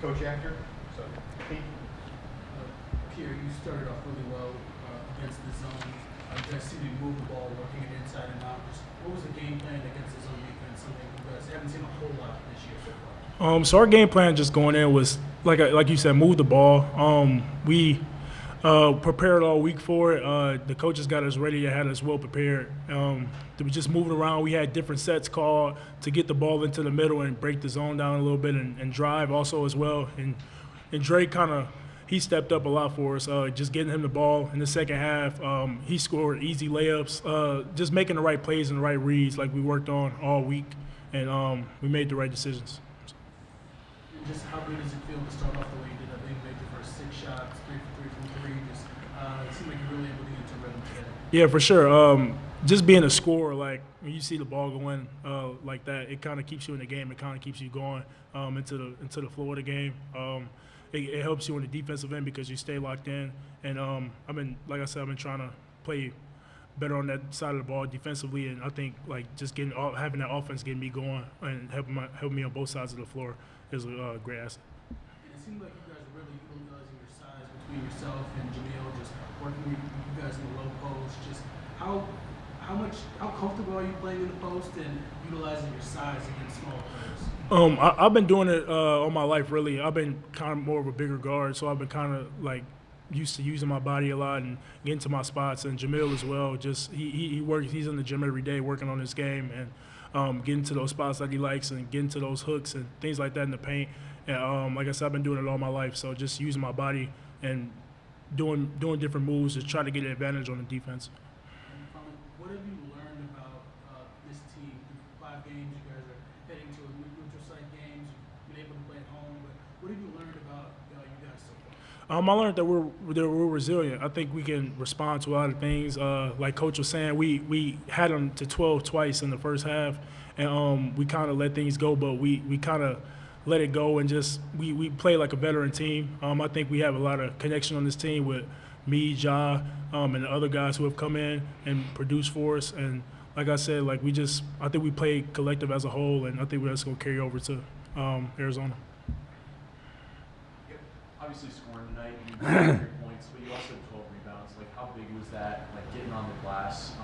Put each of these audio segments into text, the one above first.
Coach after. So, Pierre, you started off really well against the zone. You guys seem to move the ball, working it inside and out. Just what was the game plan against the zone defense? Something you guys haven't seen a whole lot this year so far. So our game plan just going in was like you said, move the ball. We prepared all week for it. The coaches got us ready. They had us well prepared. To be just moving around. We had different sets called to get the ball into the middle and break the zone down a little bit and drive also as well. And Drake he stepped up a lot for us. Just getting him the ball in the second half. He scored easy layups. Just making the right plays and the right reads like we worked on all week, and we made the right decisions. Just how good does it feel to start off the way you did? I think you made your first 6 shots, 3 for 3 from 3. Just it seemed like you're really able to get into rhythm today. Yeah, for sure. Just being a scorer, like when you see the ball go in like that, it kind of keeps you in the game. It kind of keeps you going into the flow of the game. It helps you on the defensive end because you stay locked in. And like I said, I've been trying to play better on that side of the ball defensively, and I think like just having that offense getting me going and helping me on both sides of the floor is a great asset. And it seemed like you guys are really utilizing your size between yourself and Jamil, just working with you guys in the low post. Just how comfortable are you playing in the post and utilizing your size against small players? I've been doing it all my life, really. I've been kind of more of a bigger guard, so I've been kind of like used to using my body a lot and getting to my spots. And Jamil as well. Just he works. He's in the gym every day working on his game and getting to those spots that he likes and getting to those hooks and things like that in the paint. And like I said, I've been doing it all my life. So just using my body and doing different moves to try to get an advantage on the defense. What have you learned about this team? Through 5 games, you guys are heading to a neutral site games. You've been able to play at home, but what have you learned about you guys so far? I learned that we're resilient. I think we can respond to a lot of things. Like Coach was saying, we had them to 12 twice in the first half, and we kind of let things go, but we kind of let it go and just we play like a veteran team. I think we have a lot of connection on this team with me, Ja, and the other guys who have come in and produced for us. And like I said, like I think we play collective as a whole, and I think that's going to carry over to Arizona. Obviously scoring tonight, you got 3 points, but you also had 12 rebounds. Like, how big was that, like, getting on the glass?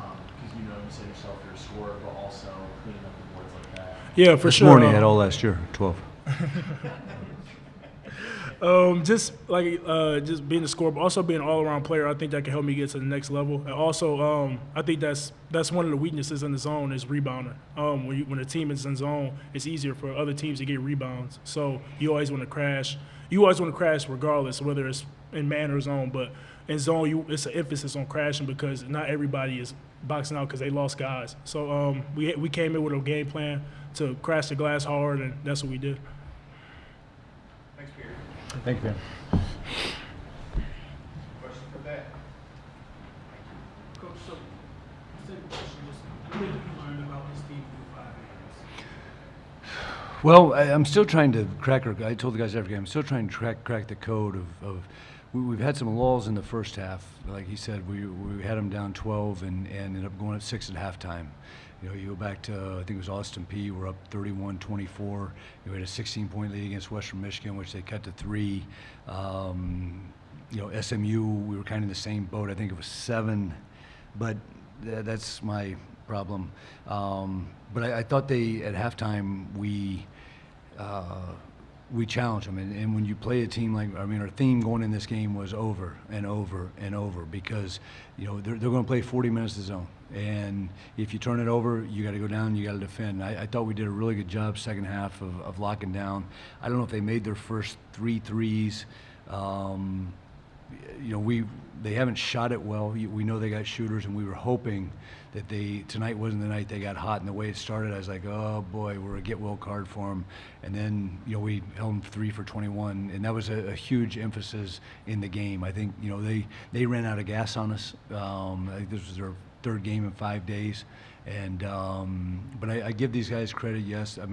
Because, you said yourself you're a scorer, but also cleaning up the boards like that. Yeah, for sure. This morning, had all last year, 12. Just being a scorer, but also being an all-around player, I think that can help me get to the next level. And also, I think that's one of the weaknesses in the zone is rebounding. When a team is in zone, it's easier for other teams to get rebounds. So you always want to crash. You always want to crash regardless, whether it's in man or zone. But in zone, it's an emphasis on crashing because not everybody is boxing out because they lost guys. So we came in with a game plan to crash the glass hard, and that's what we did. thanks, Pierre. Thank you, man. Question for that. Coach, so second question, just what have you learned about this team through 5 games? Well, I'm still trying to crack. I told the guys after game, I'm still trying to crack the code of we've had some lulls in the first half. Like he said, we had them down 12 and ended up going up 6 at halftime. You go back to, I think it was Austin P. We're up 31-24. We had a 16-point lead against Western Michigan, which they cut to 3. SMU, we were kind of in the same boat. I think it was 7, but that's my problem. But I thought at halftime, we challenged them, and when you play a team our theme going in this game was over and over and over because they're going to play 40 minutes of zone, and if you turn it over, you got to go down, you got to defend. I thought we did a really good job second half of locking down. I don't know if they made their first 3 threes. They haven't shot it well. We know they got shooters, and we were hoping that tonight wasn't the night they got hot. And the way it started, I was like, oh boy, we're a get well card for them. And then we held them 3 for 21, and that was a huge emphasis in the game. I think they ran out of gas on us. I think this was their 3rd game in 5 days. And but I give these guys credit. Yes, I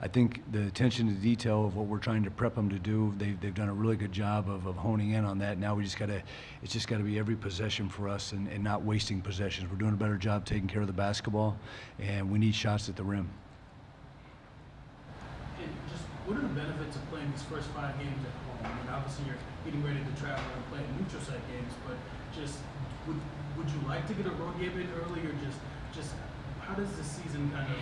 think the attention to detail of what we're trying to prep them to do, they've done a really good job of honing in on that. Now it's just gotta be every possession for us and not wasting possessions. We're doing a better job taking care of the basketball, and we need shots at the rim. And just what are the benefits of playing these first 5 games at home? I mean, obviously you're getting ready to travel and play neutral site games, but just would you like to get a road game in early, or just how does the season kind of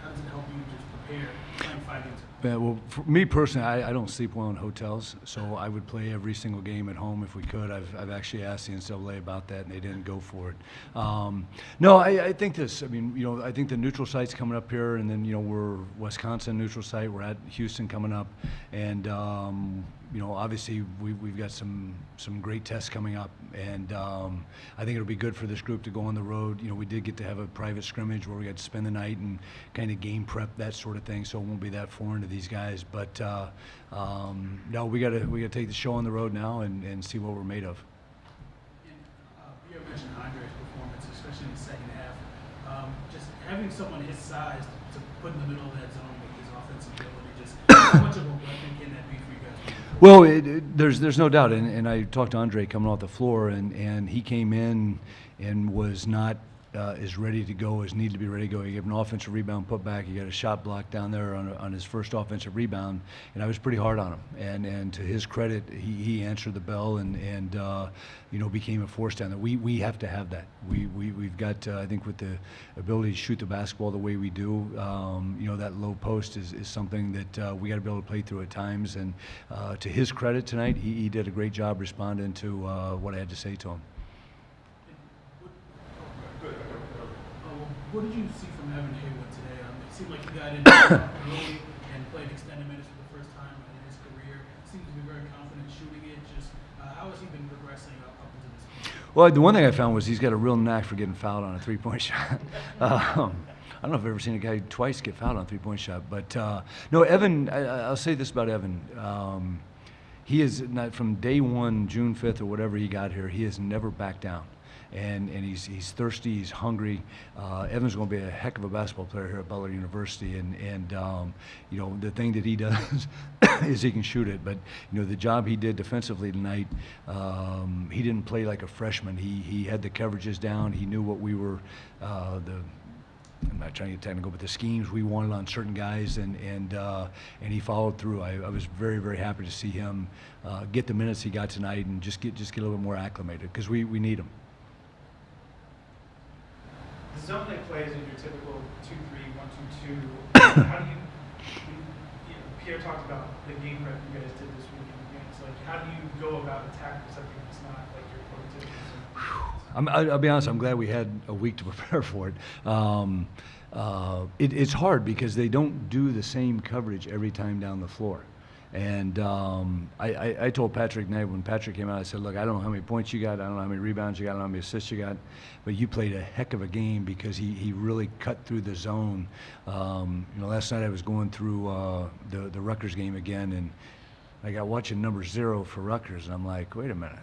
how does it help you just prepare playing 5 games? Well, for me personally, I don't sleep well in hotels, so I would play every single game at home if we could. I've actually asked the NCAA about that, and they didn't go for it. No, I think this. I mean, I think the neutral site's coming up here, and then we're Wisconsin neutral site. We're at Houston coming up, and obviously we've got some great tests coming up, and I think it'll be good for this group to go on the road. We did get to have a private scrimmage where we got to spend the night and kind of game prep, that sort of thing, so it won't be that foreign to these guys. But no, we got to take the show on the road now and see what we're made of. And you mentioned Andre's performance, especially in the second half. Just having someone his size to put in the middle of that zone with his offensive ability, just how much of a weapon can that be for you guys? Well, there's no doubt, and I talked to Andre coming off the floor, and he came in and was not as ready to go as needed to be ready to go. He gave an offensive rebound put back. He got a shot block down there on his first offensive rebound, and I was pretty hard on him. And to his credit, he answered the bell and became a force down there. We have to have that. We've got I think with the ability to shoot the basketball the way we do, that low post is something that we got to be able to play through at times. And to his credit tonight, he did a great job responding to what I had to say to him. What did you see from Evan Haywood today? It seemed like he got in early and played extended minutes for the first time in his career. Seems to be very confident shooting it. Just how has he been progressing up into this point? Well, the one thing I found was he's got a real knack for getting fouled on a three-point shot. I don't know if I've ever seen a guy twice get fouled on a three-point shot. But, no, Evan, I'll say this about Evan. He is not from day one, June 5th or whatever he got here, he has never backed down. And he's thirsty, he's hungry. Evan's going to be a heck of a basketball player here at Butler University, and the thing that he does is he can shoot it. But the job he did defensively tonight, he didn't play like a freshman. He had the coverages down. He knew what we were I'm not trying to get technical, but the schemes we wanted on certain guys, and he followed through. I was very, very happy to see him get the minutes he got tonight and just get a little bit more acclimated, because we need him. The zone they play is in your typical 2-3, 1-2-2. How do you Pierre talked about the game prep you guys did this weekend against. Like, how do you go about attacking something that's not like your prototypical? I'll be honest, I'm glad we had a week to prepare for it. It's hard because they don't do the same coverage every time down the floor. And I told Patrick Knight when Patrick came out, I said, look, I don't know how many points you got, I don't know how many rebounds you got, I don't know how many assists you got, but you played a heck of a game because he really cut through the zone. Last night I was going through the Rutgers game again, and I got watching number 0 for Rutgers, and I'm like, wait a minute.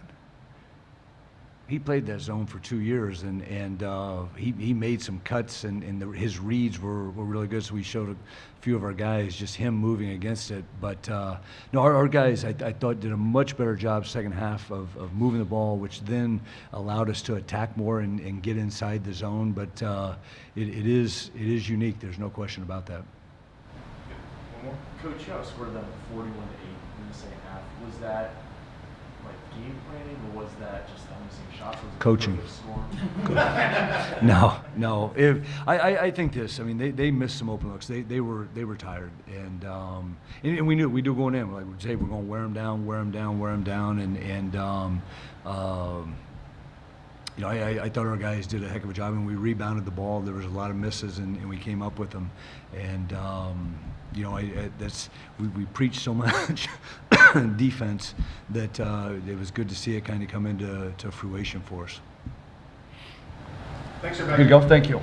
He played that zone for 2 years, and he made some cuts, and his reads were really good. So we showed a few of our guys just him moving against it. But no, our guys I thought did a much better job second half of moving the ball, which then allowed us to attack more and get inside the zone. But it is unique. There's no question about that. One more. Coach, you outscored them 41-8 in the second half. Was that like game planning, or was that just the missing shots? Was it Coaching. No. I think this. I mean, they missed some open looks. They were tired, and we knew we do going in. We're like, hey, we're going to wear them down, I thought our guys did a heck of a job, and we rebounded the ball. There was a lot of misses, and we came up with them. And we preached so much defense that it was good to see it kind of come into fruition for us. Thanks, Here you go. Thank you.